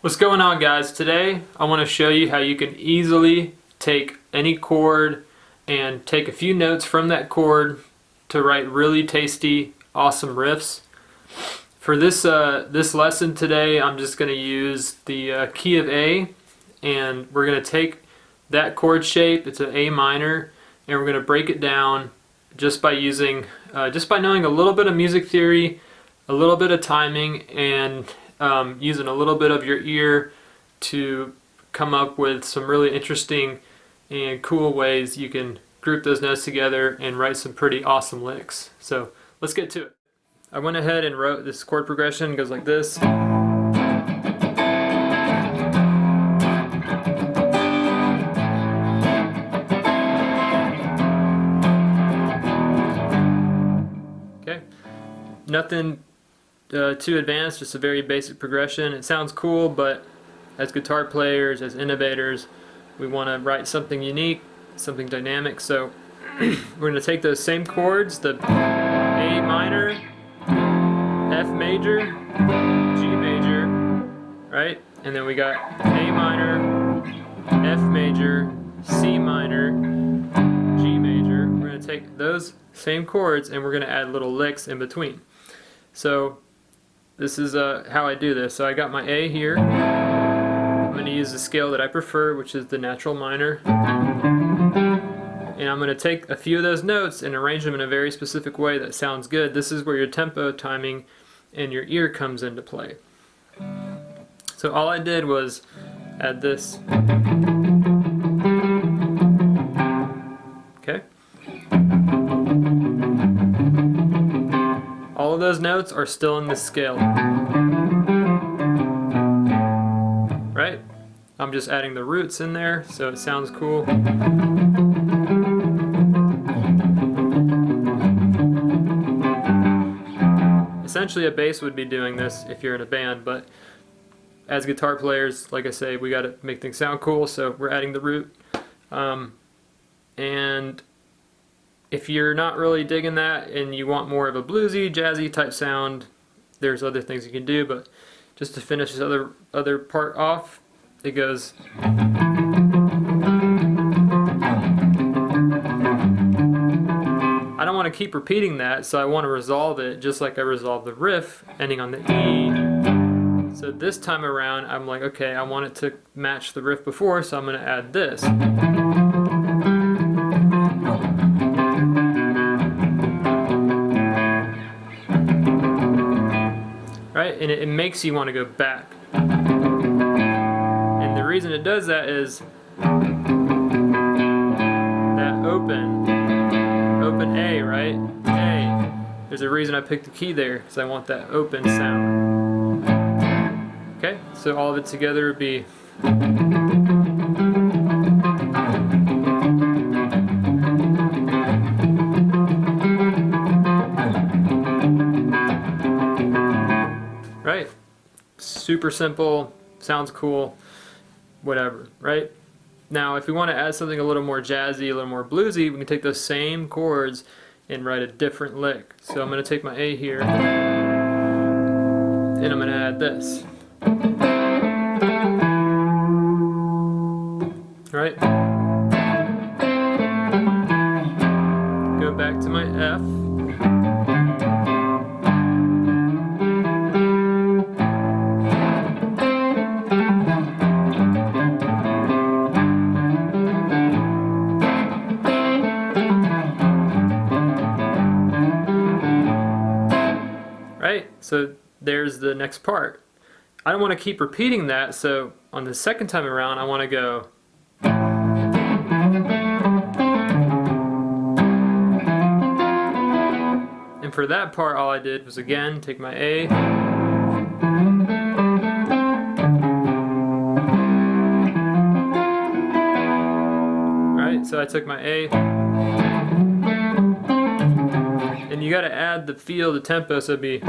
What's going on, guys? Today I want to show you how you can easily take any chord and take a few notes from that chord to write really tasty, awesome riffs. For this lesson today, I'm just going to use the key of A, and we're going to take that chord shape. It's an A minor, and we're going to break it down just by using just by knowing a little bit of music theory, a little bit of timing, and using a little bit of your ear to come up with some really interesting and cool ways you can group those notes together and write some pretty awesome licks. So let's get to it. I went ahead and wrote this chord progression. It goes like this. Okay, nothing too advanced, just a very basic progression. It sounds cool, but as guitar players, as innovators, we want to write something unique, something dynamic. So we're going to take those same chords, the A minor, F major, G major, right? And then we got A minor, F major, C minor, G major. We're going to take those same chords and we're going to add little licks in between. So this is how I do this. So I got my A here. I'm going to use the scale that I prefer, which is the natural minor. And I'm going to take a few of those notes and arrange them in a very specific way that sounds good. This is where your tempo, timing, and your ear comes into play. So all I did was add this. Okay? All of those notes are still in this scale. Right? I'm just adding the roots in there so it sounds cool. Essentially a bass would be doing this if you're in a band, but as guitar players, like I say, we got to make things sound cool, so we're adding the root. And if you're not really digging that and you want more of a bluesy, jazzy type sound, there's other things you can do, but just to finish this other part off, it goes. I don't want to keep repeating that, so I want to resolve it just like I resolved the riff ending on the E. So this time around, I'm like, okay, I want it to match the riff before, so I'm going to add this. Right? And it makes you want to go back. And the reason it does that is that open A, right? A. There's a reason I picked the key there, because I want that open sound. Okay, so all of it together would be. Right? Super simple, sounds cool, whatever, right? Now, if we want to add something a little more jazzy, a little more bluesy, we can take those same chords and write a different lick. So I'm going to take my A here, and I'm going to add this. Right? Go back to my F. Right? So there's the next part. I don't want to keep repeating that, so on the second time around I want to go. And for that part, all I did was again take my A. Right? So I took my A. And you got to add the feel, the tempo, so it'd be.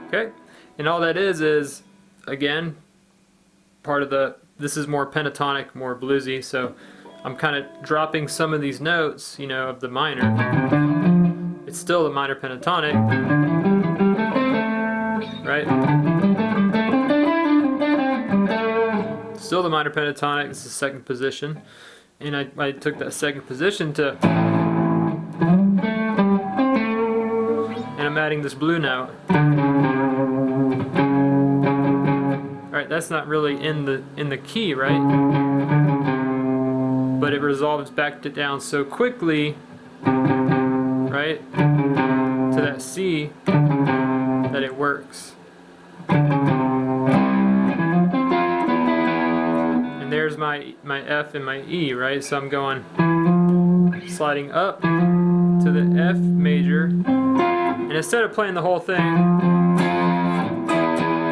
Okay, and all that is again part of the. This is more pentatonic, more bluesy, so I'm kind of dropping some of these notes, you know, of the minor. It's still the minor pentatonic, right? Still the minor pentatonic. This is the second position, and I took that second position to, and I'm adding this blue note. Alright, that's not really in the key, right? But it resolves back down so quickly, right, to that C, that it works. And there's my F and my E, right? So I'm going, sliding up to the F major, and instead of playing the whole thing,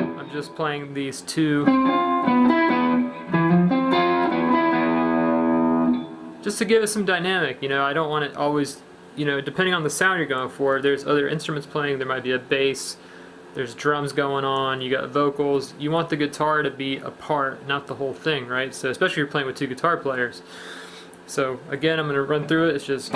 I'm just playing these two, just to give it some dynamic. You know, I don't want it always, you know, depending on the sound you're going for, there's other instruments playing, there might be a bass, there's drums going on, you got vocals. You want the guitar to be a part, not the whole thing, right? So especially if you're playing with two guitar players. So again, I'm going to run through it. It's just...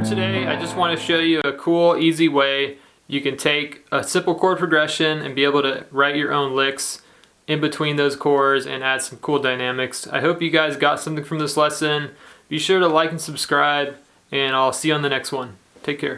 Today, I just want to show you a cool, easy way you can take a simple chord progression and be able to write your own licks in between those chords and add some cool dynamics. I hope you guys got something from this lesson. Be sure to like and subscribe, and I'll see you on the next one. Take care.